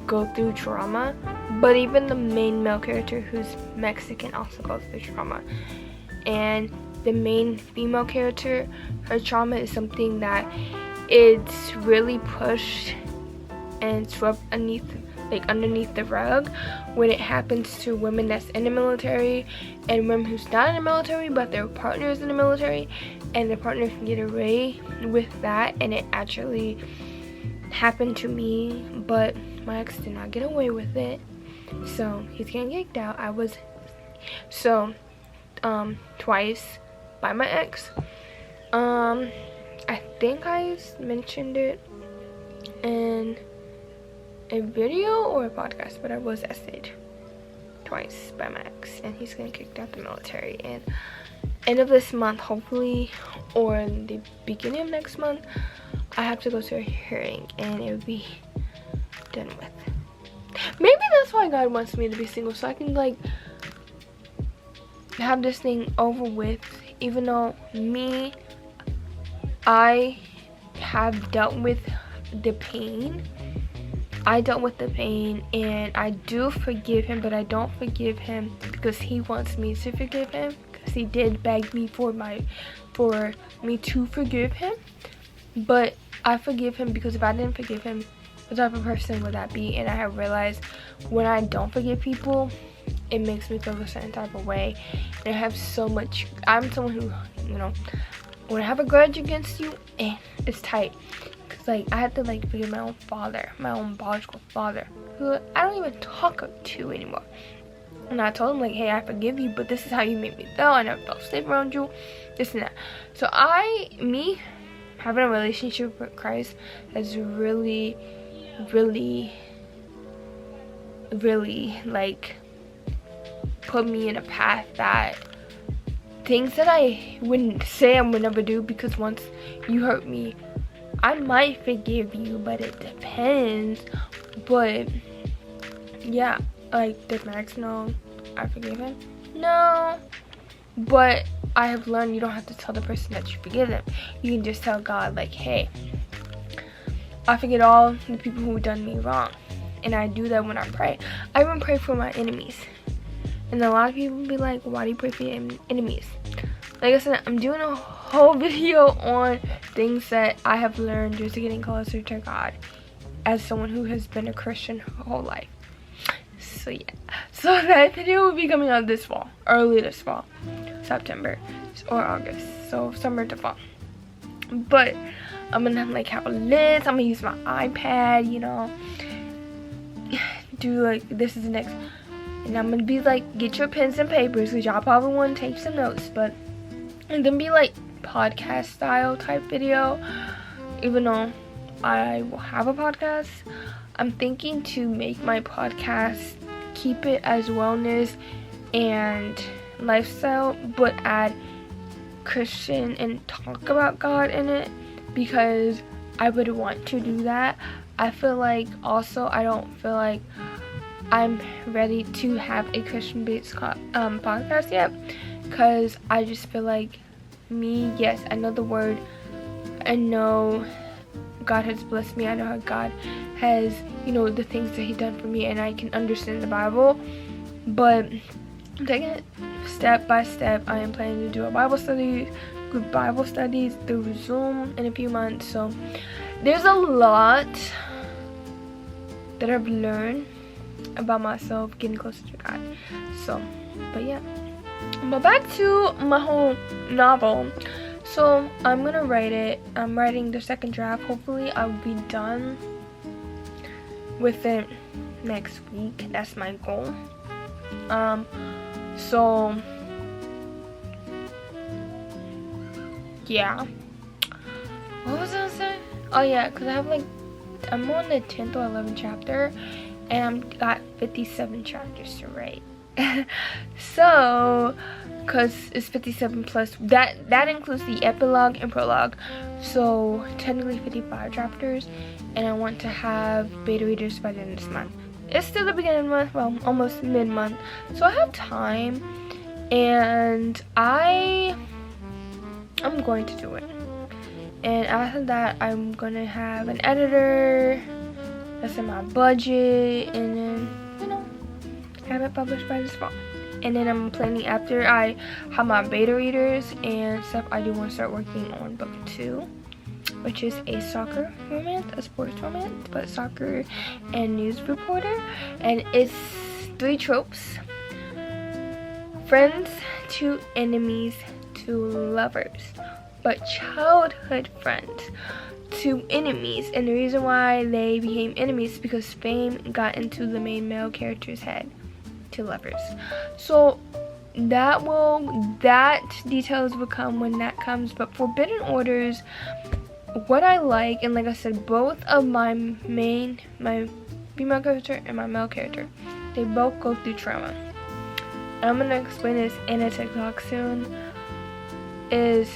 Speaker 1: go through trauma, but even the main male character who's Mexican also goes through trauma. And the main female character, her trauma is something that it's really pushed and swept underneath the rug when it happens to women that's in the military and women who's not in the military but their partner is in the military, and the partner can get away with that. And it actually happened to me, but my ex did not get away with it, so he's getting kicked out. I was twice by my ex. I think I mentioned it in a video or a podcast, but I was essayed twice by my ex, and he's getting kicked out the military. And end of this month, hopefully, or in the beginning of next month, I have to go to a hearing and it will be done with. Maybe that's why God wants me to be single, so I can like have this thing over with. Even though I have dealt with the pain. I dealt with the pain and I do forgive him, but I don't forgive him because he wants me to forgive him, because he did beg me for me to forgive him. But I forgive him because if I didn't forgive him, what type of person would that be? And I have realized when I don't forgive people, it makes me feel a certain type of way. And I have so much, I'm someone who, you know, when I have a grudge against you, it's tight. Cause like I had to like forgive my own father, my own biological father, who I don't even talk to anymore. And I told him like, hey, I forgive you, but this is how you made me feel. I never felt safe around you, this and that. So me having a relationship with Christ has really really like put me in a path that things that I wouldn't say I would never do, because once you hurt me, I might forgive you, but it depends. But yeah, like, did Max know I forgive him? No, but I have learned you don't have to tell the person that you forgive them. You can just tell God, like, hey, I forget all the people who done me wrong. And I do that when I pray. I even pray for my enemies. And a lot of people be like, why do you pray for your enemies? Like I said, I'm doing a whole video on things that I have learned just getting closer to God as someone who has been a Christian her whole life. So yeah, so that video will be coming out this fall, early this fall, September or August, so summer to fall. But I'm gonna like have a list. I'm gonna use my iPad, you know, do like, this is the next, and I'm gonna be like, get your pens and papers, because y'all probably want to take some notes. But it's gonna be like podcast style type video. Even though I will have a podcast, I'm thinking to make my podcast, keep it as wellness and lifestyle, but add Christian and talk about God in it, because I would want to do that. I feel like also I don't feel like I'm ready to have a Christian based podcast yet, because I just feel like me, yes, I know the word, I know God has blessed me, I know how God has, you know, the things that he done for me, and I can understand the Bible, but I'm taking it step by step. I am planning to do a Bible study, group Bible studies through Zoom in a few months. So there's a lot that I've learned about myself getting closer to God. So, but yeah, but back to my whole novel. So I'm gonna write it. I'm writing the second draft. Hopefully I'll be done with it next week. That's my goal. So yeah, what was I gonna say? Oh yeah, because I have like, I'm on the 10th or 11th chapter, and I'm got 57 chapters to write. So because it's 57 plus that includes the epilogue and prologue, so technically 55 chapters, and I want to have beta readers by the end of this month. It's still the beginning of the month, well, almost mid-month, so I have time, and I'm going to do it. And after that, I'm gonna have an editor that's in my budget, and then, you know, have it published by this fall. And then I'm planning, after I have my beta readers and stuff, I do want to start working on book 2, which is a soccer romance, a sports romance, but soccer and news reporter. And it's 3 tropes: friends to enemies to lovers, but childhood friends to enemies. And the reason why they became enemies is because fame got into the main male character's head to lovers. So that details will come when that comes. But Forbidden Orders, what I like, and like I said, both of my female character and my male character, they both go through trauma. And I'm gonna explain this in a TikTok soon. Is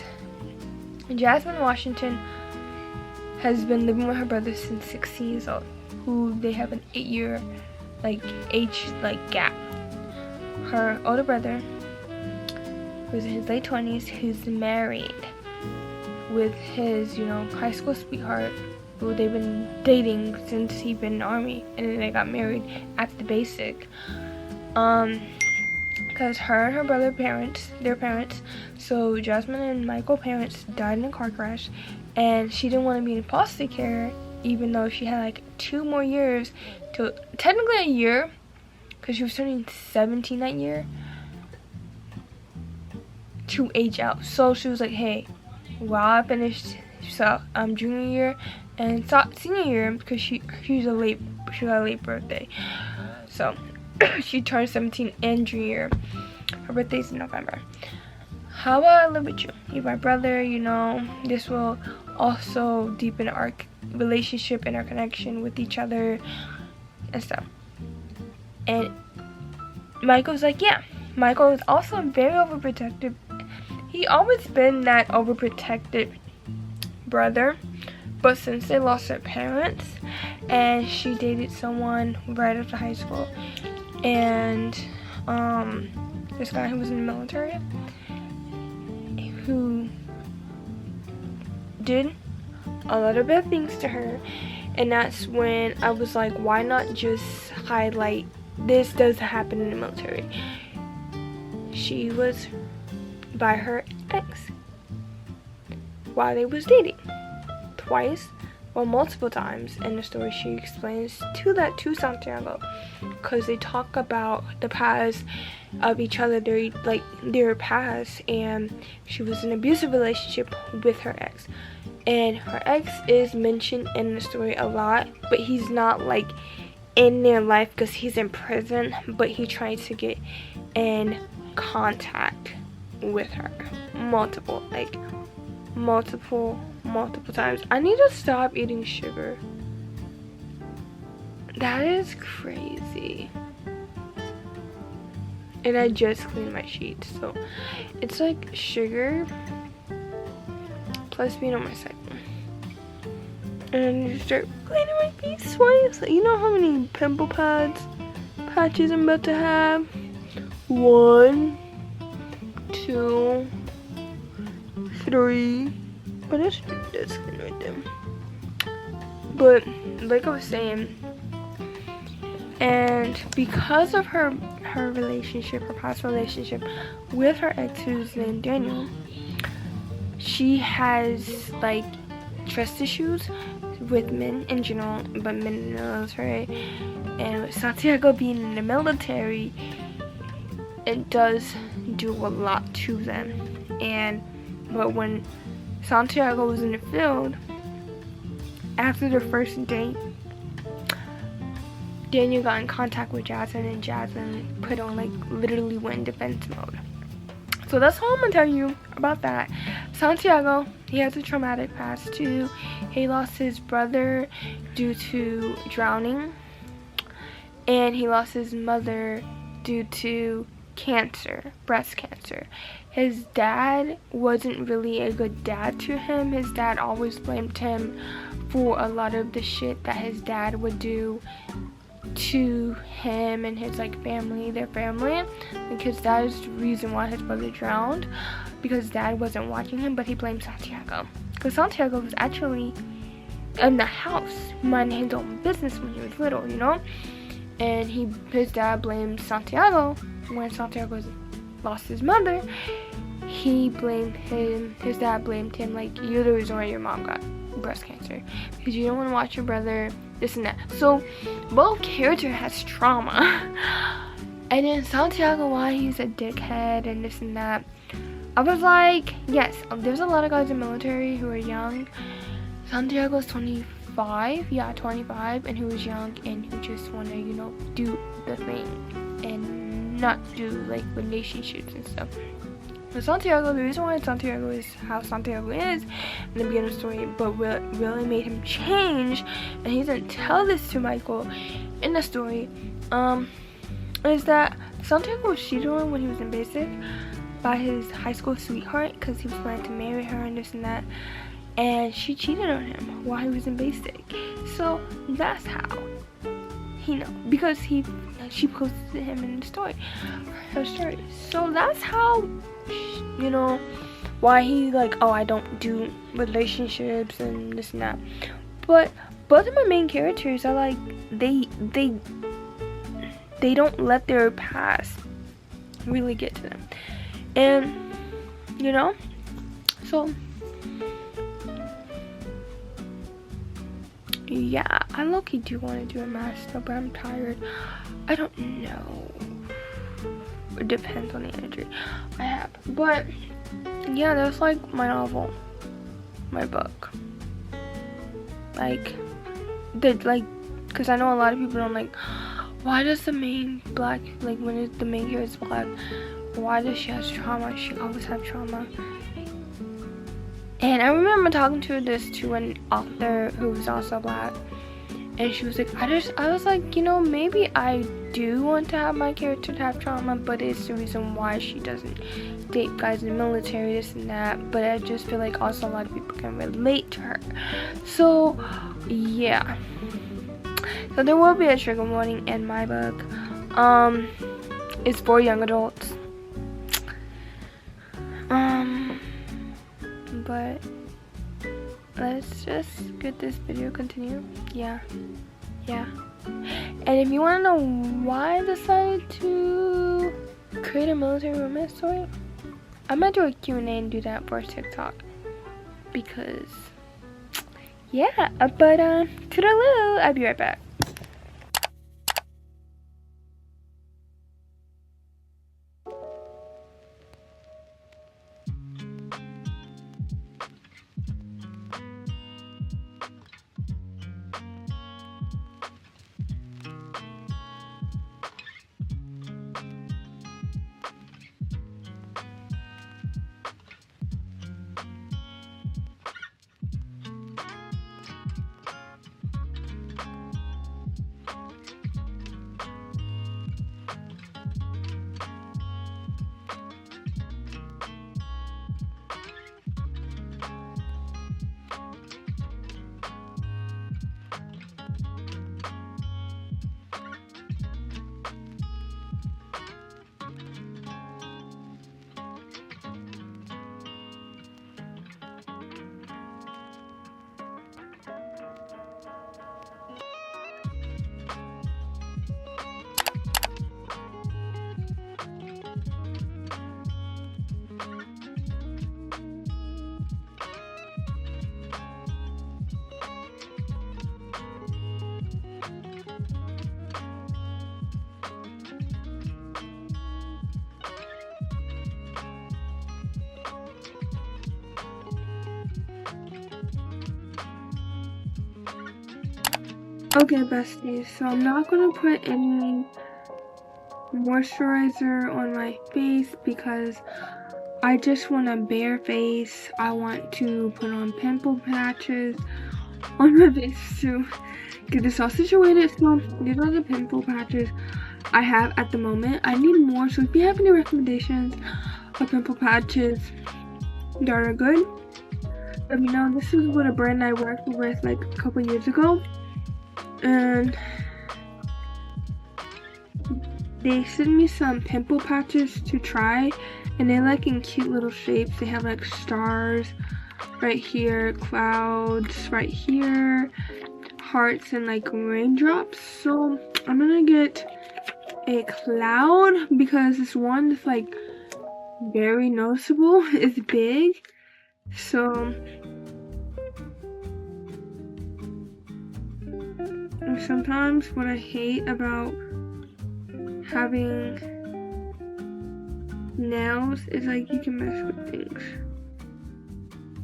Speaker 1: Jasmine Washington has been living with her brother since 16 years old, who they have an 8-year age gap. Her older brother, who's in his late 20s, who's married with his, you know, high school sweetheart, who they've been dating since he'd been in the army, and then they got married after the basic. Because her and her brother their parents, so Jasmine and Michael's parents died in a car crash, and she didn't want to be in foster care, even though she had like 2 more years to, technically a year, because she was turning 17 that year, to age out. So she was like, hey, while I finished junior year and senior year, because she got a late birthday, so she turned 17 in junior year. Her birthday's in November. How about I live with you? You're my brother, you know. This will also deepen our relationship and our connection with each other and stuff. And Michael's like, yeah. Michael is also very overprotective. He always been that overprotective brother, but since they lost their parents and she dated someone right after high school, and this guy who was in the military who did a lot of bad things to her, and that's when I was like, why not just highlight this does happen in the military. She was by her ex while they was dating twice, well, multiple times in the story. She explains to Santiago, because they talk about the past of each other, their past, and she was in an abusive relationship with her ex, and her ex is mentioned in the story a lot, but he's not like in their life because he's in prison, but he tries to get in contact with her multiple times. I need to stop eating sugar. That is crazy. And I just cleaned my sheets, so it's like sugar plus being on my cycle. And you start cleaning my face twice. You know how many pimple patches I'm about to have? 1, 2, 3. Oh, that's skin right there. But like I was saying, and because of her past relationship with her ex, who's named Daniel, she has like trust issues with men in general, but men in the military. And with Santiago being in the military, it does do a lot to them. But when Santiago was in the field, after their first date, Daniel got in contact with Jasmine, and Jasmine put on literally went in defense mode. So that's all I'm gonna tell you about that. Santiago, he has a traumatic past too. He lost his brother due to drowning, and he lost his mother due to cancer, breast cancer. His dad wasn't really a good dad to him. His dad always blamed him for a lot of the shit that his dad would do to him and his family, their family, because that is the reason why his brother drowned, because dad wasn't watching him. But he blamed Santiago, because Santiago was actually in the house minding his own business when he was little, you know. And his dad blamed Santiago when Santiago lost his mother. His dad blamed him, you're the reason why your mom got breast cancer, because you don't want to watch your brother, this and that. So both character has trauma. And then Santiago, why he's a dickhead and this and that, I was like, yes, there's a lot of guys in the military who are young. Santiago's 25, and he was young, and he just want to, do the thing and not do relationships and stuff. But Santiago, the reason why Santiago is how Santiago is in the beginning of the story, but what really made him change, and he didn't tell this to Michael in the story, is that Santiago was cheated on when he was in basic by his high school sweetheart, because he was planning to marry her and this and that, and she cheated on him while he was in basic. So that's how he know, because she posted him in the story, her story. So that's how, why he oh, I don't do relationships and this and that. But both of my main characters are they don't let their past really get to them, and so yeah, I low-key do want to do a master, but I'm tired. I don't know. It depends on the energy I have. But yeah, that's my novel, my book. Because I know a lot of people don't why does the main black, when the main character is black, why does she have trauma? She always have trauma. And I remember talking to an author who was also black, And she was like, I was like, you know, maybe I do want to have my character to have trauma, but it's the reason why she doesn't date guys in the military, this and that. But I just feel like also a lot of people can relate to her. So yeah, so there will be a trigger warning in my book. It's for young adults. But let's just get this video continued. Yeah. And if you want to know why I decided to create a military romance story, I might do a Q&A and do that for TikTok. Because, yeah. But, toodaloo. I'll be right back. Okay, besties, so I'm not going to put any moisturizer on my face because I just want a bare face. I want to put on pimple patches on my face to get this all situated. So these are the pimple patches I have at the moment. I need more, so if you have any recommendations of pimple patches that are good, let me know. This is what a brand I worked with like a couple years ago. And they sent me some pimple patches to try, and they're like in cute little shapes. They have like stars right here, clouds right here, hearts, and like raindrops. So I'm gonna get a cloud because this one is like very noticeable. It's big, so sometimes what I hate about having nails is like you can mess with things.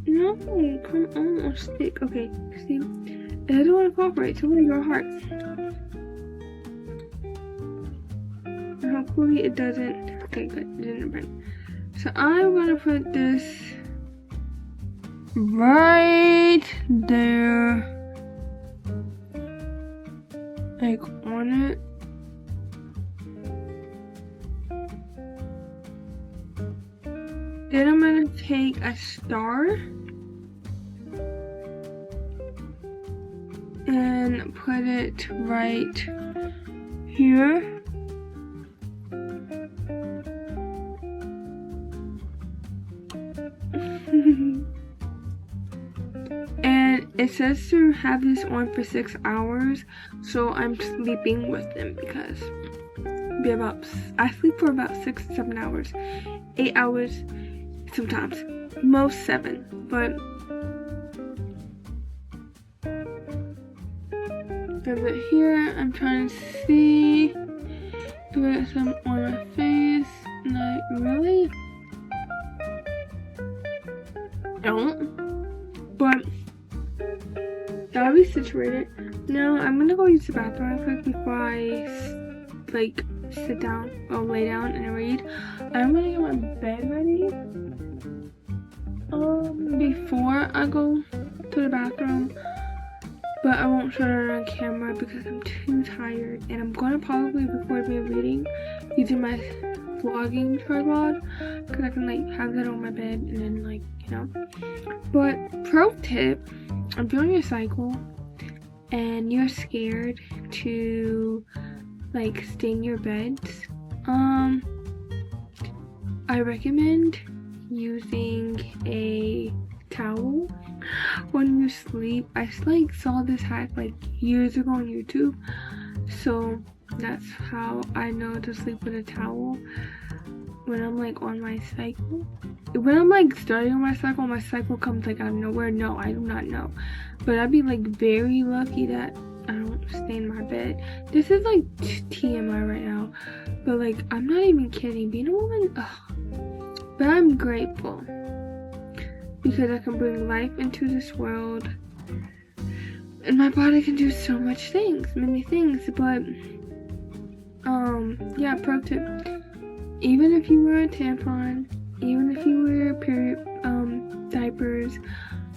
Speaker 1: No, come on, stick. Okay, see, it doesn't want to cooperate. So many your hearts. And hopefully it doesn't. Okay, good, it didn't burn. So I'm gonna put this right there. Like on it. Then I'm gonna take a star and put it right here. And it says to have this on for 6 hours, so I'm sleeping with them because I sleep for about 6 to 7 hours, 8 hours sometimes, most 7. But there's it here. I'm trying to see if I get some on my face, and I really don't, but that'll be situated. Now I'm gonna go use the bathroom real quick before I like sit down or lay down and read. I'm gonna get my bed ready before I go to the bathroom, but I won't show it on camera because I'm too tired, and I'm gonna probably record me reading using my vlogging tripod because I can like have that on my bed and then like, you know. But pro tip, if you're on your cycle and you're scared to like stain your beds, I recommend using a towel when you sleep. I like saw this hack like years ago on YouTube, so that's how I know to sleep with a towel when I'm like on my cycle. When I'm like starting on my cycle comes like out of nowhere. No, I do not know, but I'd be like very lucky that I don't stain my bed. This is like TMI right now, but like I'm not even kidding. Being a woman, but I'm grateful because I can bring life into this world, and my body can do so much things, many things. But yeah, pro tip: even if you wear a tampon, even if you wear period diapers,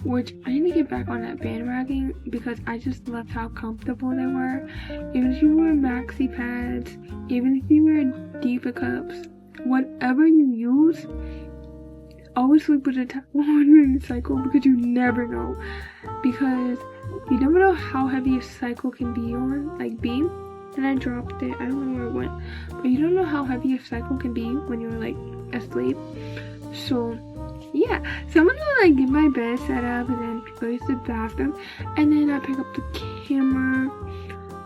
Speaker 1: which I need to get back on that bandwagon because I just loved how comfortable they were. Even if you wear maxi pads, even if you wear diva cups, whatever you use, always sleep with a towel when you're in a cycle because you never know. Because you never know how heavy a cycle can be on, like beam. And I dropped it, I don't know where it went. But you don't know how heavy a cycle can be when you're like asleep. So yeah, so I'm gonna like get my bed set up and then go to the bathroom, and then I pick up the camera.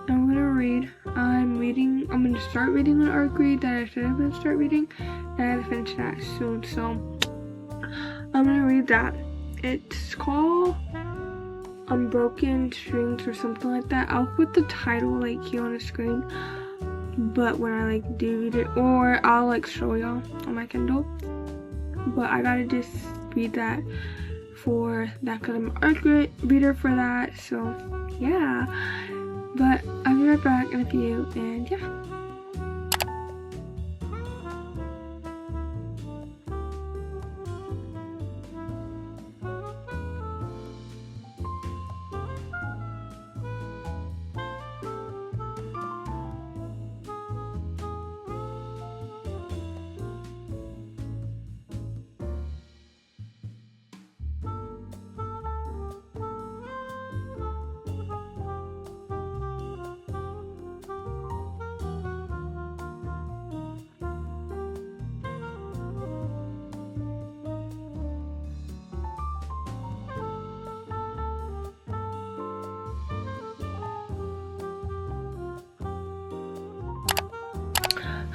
Speaker 1: I'm gonna read. I'm gonna start reading an arc read that I should have been start reading, and I gotta finish that soon. So I'm gonna read that. It's called Unbroken Strings or something like that. I'll put the title like here on the screen, but when I like do read it, or I'll like show y'all on my Kindle. But I gotta just read that for that because I'm an art reader for that. So yeah, but I'll be right back in a few, and yeah.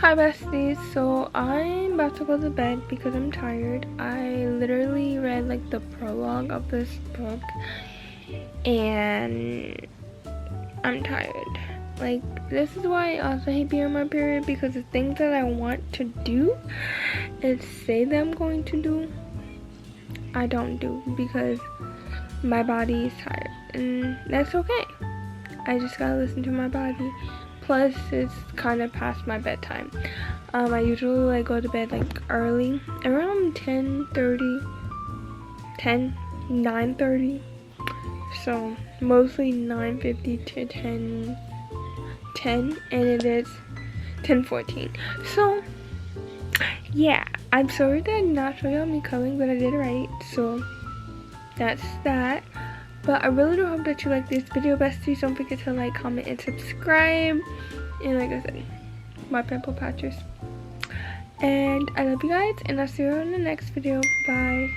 Speaker 1: Hi besties, so I'm about to go to bed because I'm tired. I literally read like the prologue of this book and I'm tired. Like, this is why I also hate being on my period, because the things that I want to do and say that I'm going to do, I don't do because my body is tired, and that's okay. I just gotta listen to my body. Plus, it's kind of past my bedtime. I usually like go to bed like early, around 9:30. So mostly 9:50 to 10, and it is 10:14. So yeah, I'm sorry that I did not show y'all me coloring, but I did it right. So that's that. But I really do hope that you like this video, besties. Don't forget to like, comment, and subscribe. And like I said, my pimple patches. And I love you guys, and I'll see you in the next video. Bye.